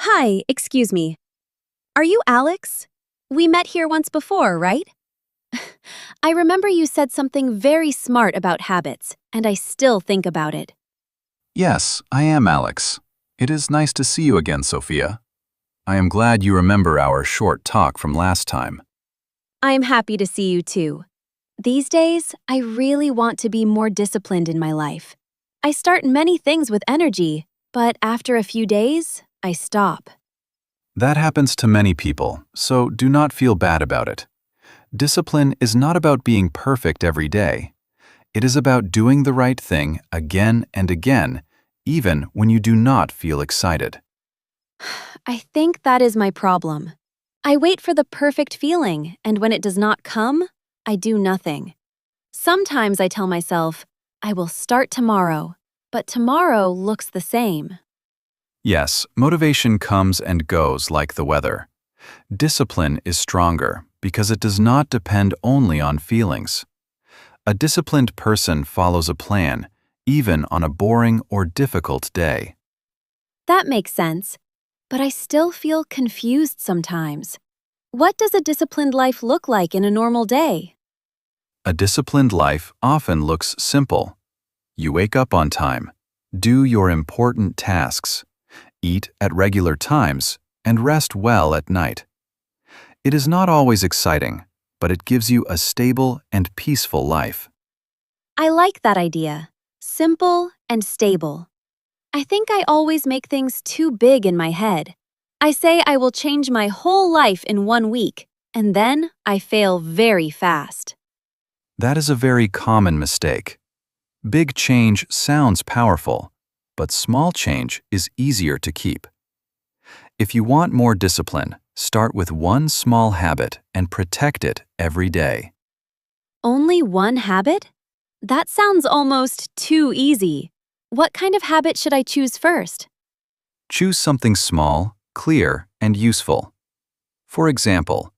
Hi, excuse me. Are you Alex? We met here once before, right? I remember you said something very smart about habits, and I still think about it. Yes, I am Alex. It is nice to see you again, Sophia. I am glad you remember our short talk from last time. I'm happy to see you too. These days, I really want to be more disciplined in my life. I start many things with energy, but after a few days, I stop. That happens to many people, so do not feel bad about it. Discipline is not about being perfect every day. It is about doing the right thing again and again, even when you do not feel excited. I think that is my problem. I wait for the perfect feeling, and when it does not come, I do nothing. Sometimes I tell myself, I will start tomorrow, but tomorrow looks the same. Yes, motivation comes and goes like the weather. Discipline is stronger because it does not depend only on feelings. A disciplined person follows a plan, even on a boring or difficult day. That makes sense, but I still feel confused sometimes. What does a disciplined life look like in a normal day? A disciplined life often looks simple. You wake up on time, do your important tasks, eat at regular times, and rest well at night. It is not always exciting, but it gives you a stable and peaceful life. I like that idea. Simple and stable. I think I always make things too big in my head. I say I will change my whole life in 1 week, and then I fail very fast. That is a very common mistake. Big change sounds powerful, but small change is easier to keep. If you want more discipline, start with one small habit and protect it every day. Only one habit? That sounds almost too easy. What kind of habit should I choose first? Choose something small, clear, and useful. For example,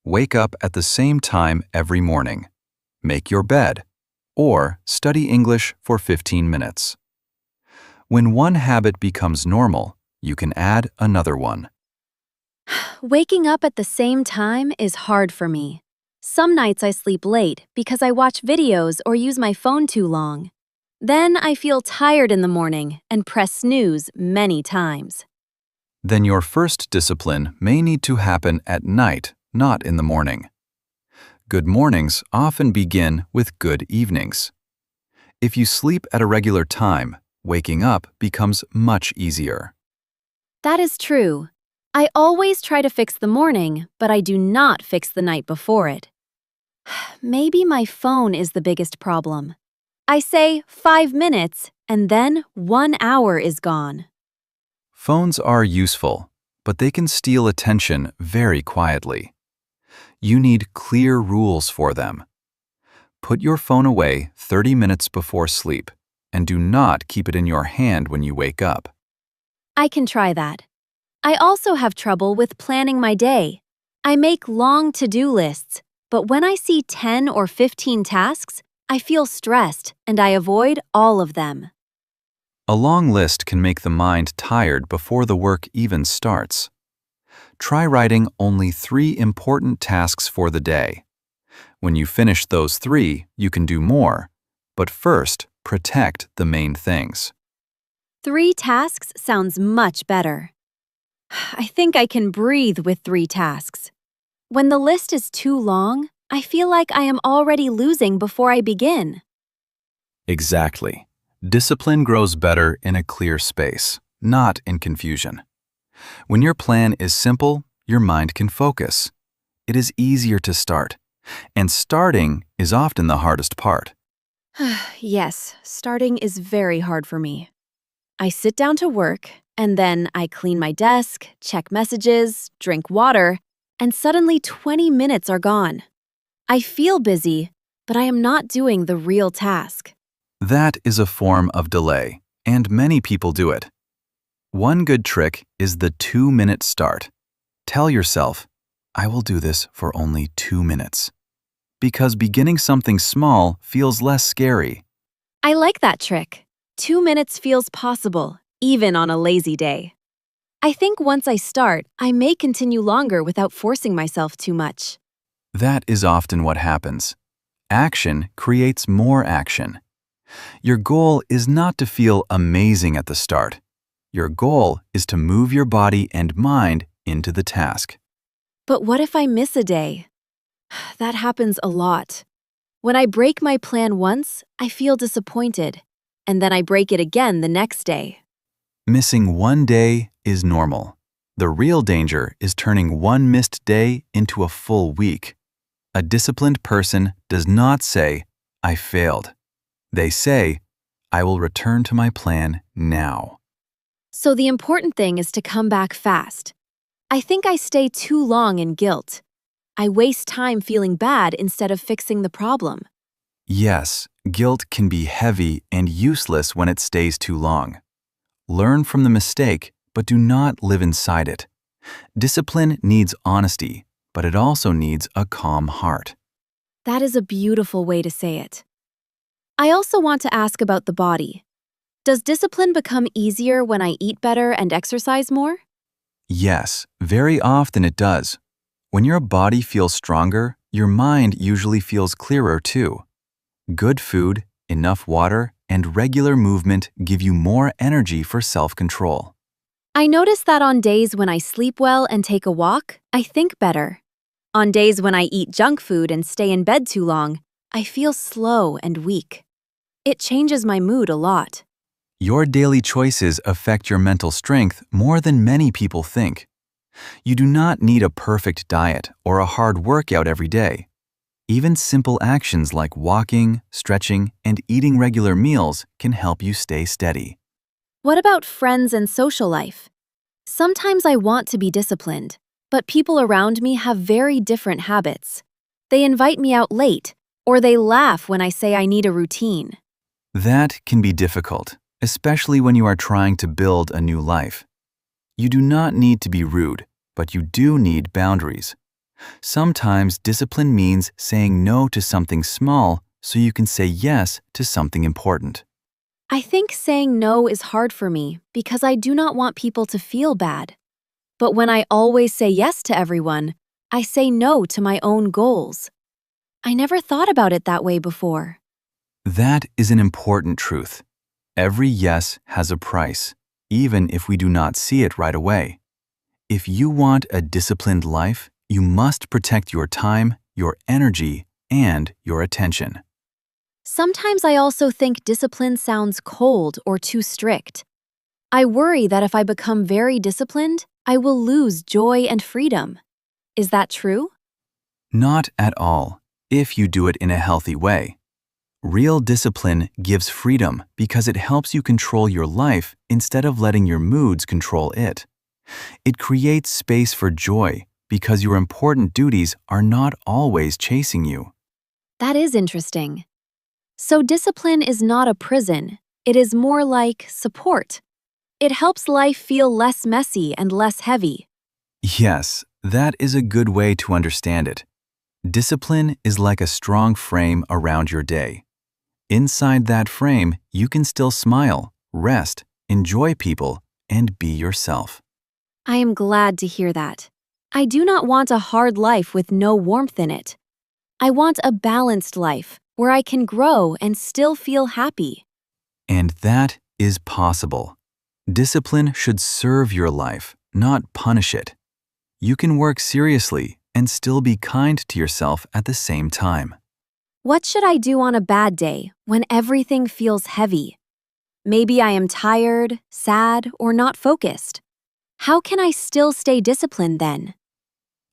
wake up at the same time every morning, make your bed, or study English for 15 minutes. When one habit becomes normal, you can add another one. Waking up at the same time is hard for me. Some nights I sleep late because I watch videos or use my phone too long. Then I feel tired in the morning and press snooze many times. Then your first discipline may need to happen at night, not in the morning. Good mornings often begin with good evenings. If you sleep at a regular time, waking up becomes much easier. That is true. I always try to fix the morning, but I do not fix the night before it. Maybe my phone is the biggest problem. I say 5 minutes, and then 1 hour is gone. Phones are useful, but they can steal attention very quietly. You need clear rules for them. Put your phone away 30 minutes before sleep, and do not keep it in your hand when you wake up. I can try that. I also have trouble with planning my day. I make long to-do lists, but when I see 10 or 15 tasks, I feel stressed and I avoid all of them. A long list can make the mind tired before the work even starts. Try writing only 3 important tasks for the day. When you finish those 3, you can do more, but first, protect the main things. 3 tasks sounds much better. I think I can breathe with 3 tasks. When the list is too long, I feel like I am already losing before I begin. Exactly. Discipline grows better in a clear space, not in confusion. When your plan is simple, your mind can focus. It is easier to start, and starting is often the hardest part. Yes, starting is very hard for me. I sit down to work, and then I clean my desk, check messages, drink water, and suddenly 20 minutes are gone. I feel busy, but I am not doing the real task. That is a form of delay, and many people do it. One good trick is the 2-minute start. Tell yourself, I will do this for only 2 minutes. Because beginning something small feels less scary. I like that trick. 2 minutes feels possible, even on a lazy day. I think once I start, I may continue longer without forcing myself too much. That is often what happens. Action creates more action. Your goal is not to feel amazing at the start. Your goal is to move your body and mind into the task. But what if I miss a day? That happens a lot. When I break my plan once, I feel disappointed, and then I break it again the next day. Missing one day is normal. The real danger is turning one missed day into a full week. A disciplined person does not say, "I failed." They say, "I will return to my plan now." So the important thing is to come back fast. I think I stay too long in guilt. I waste time feeling bad instead of fixing the problem. Yes, guilt can be heavy and useless when it stays too long. Learn from the mistake, but do not live inside it. Discipline needs honesty, but it also needs a calm heart. That is a beautiful way to say it. I also want to ask about the body. Does discipline become easier when I eat better and exercise more? Yes, very often it does. When your body feels stronger, your mind usually feels clearer too. Good food, enough water, and regular movement give you more energy for self-control. I notice that on days when I sleep well and take a walk, I think better. On days when I eat junk food and stay in bed too long, I feel slow and weak. It changes my mood a lot. Your daily choices affect your mental strength more than many people think. You do not need a perfect diet or a hard workout every day. Even simple actions like walking, stretching, and eating regular meals can help you stay steady. What about friends and social life? Sometimes I want to be disciplined, but people around me have very different habits. They invite me out late, or they laugh when I say I need a routine. That can be difficult, especially when you are trying to build a new life. You do not need to be rude, but you do need boundaries. Sometimes discipline means saying no to something small so you can say yes to something important. I think saying no is hard for me because I do not want people to feel bad. But when I always say yes to everyone, I say no to my own goals. I never thought about it that way before. That is an important truth. Every yes has a price, even if we do not see it right away. If you want a disciplined life, you must protect your time, your energy, and your attention. Sometimes I also think discipline sounds cold or too strict. I worry that if I become very disciplined, I will lose joy and freedom. Is that true? Not at all, if you do it in a healthy way. Real discipline gives freedom because it helps you control your life instead of letting your moods control it. It creates space for joy because your important duties are not always chasing you. That is interesting. So discipline is not a prison. It is more like support. It helps life feel less messy and less heavy. Yes, that is a good way to understand it. Discipline is like a strong frame around your day. Inside that frame, you can still smile, rest, enjoy people, and be yourself. I am glad to hear that. I do not want a hard life with no warmth in it. I want a balanced life where I can grow and still feel happy. And that is possible. Discipline should serve your life, not punish it. You can work seriously and still be kind to yourself at the same time. What should I do on a bad day when everything feels heavy? Maybe I am tired, sad, or not focused. How can I still stay disciplined then?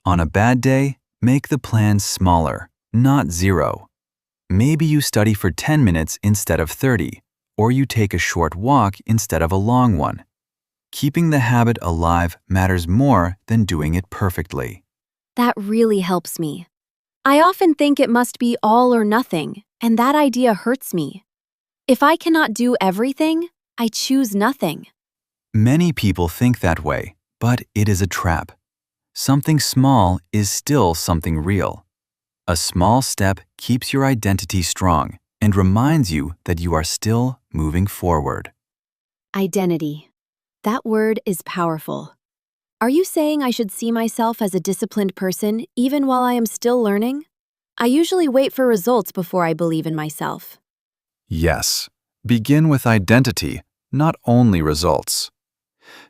On a bad day, make the plan smaller, not zero. Maybe you study for 10 minutes instead of 30, or you take a short walk instead of a long one. Keeping the habit alive matters more than doing it perfectly. That really helps me. I often think it must be all or nothing, and that idea hurts me. If I cannot do everything, I choose nothing. Many people think that way, but it is a trap. Something small is still something real. A small step keeps your identity strong and reminds you that you are still moving forward. Identity. That word is powerful. Are you saying I should see myself as a disciplined person even while I am still learning? I usually wait for results before I believe in myself. Yes. Begin with identity, not only results.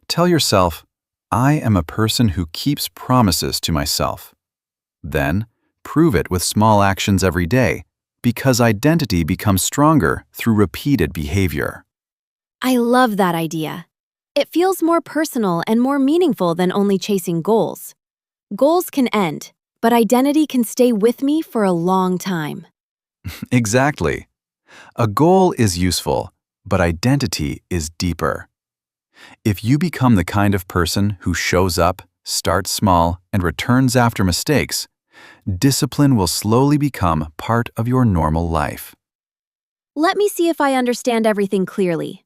Tell yourself, I am a person who keeps promises to myself. Then, prove it with small actions every day, because identity becomes stronger through repeated behavior. I love that idea. It feels more personal and more meaningful than only chasing goals. Goals can end, but identity can stay with me for a long time. Exactly. A goal is useful, but identity is deeper. If you become the kind of person who shows up, starts small, and returns after mistakes, discipline will slowly become part of your normal life. Let me see if I understand everything clearly.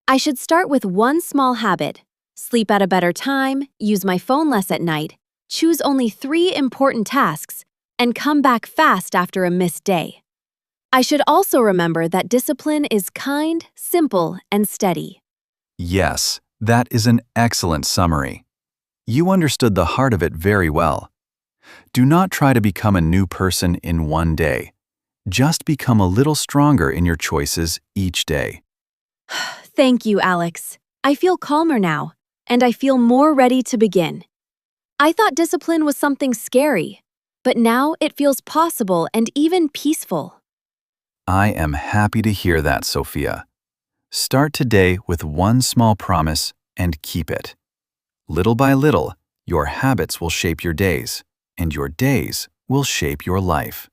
I should start with one small habit: sleep at a better time, use my phone less at night, choose only 3 important tasks, and come back fast after a missed day. I should also remember that discipline is kind, simple, and steady. Yes, that is an excellent summary. You understood the heart of it very well. Do not try to become a new person in one day. Just become a little stronger in your choices each day. Thank you, Alex. I feel calmer now, and I feel more ready to begin. I thought discipline was something scary, but now it feels possible and even peaceful. I am happy to hear that, Sophia. Start today with one small promise and keep it. Little by little, your habits will shape your days, and your days will shape your life.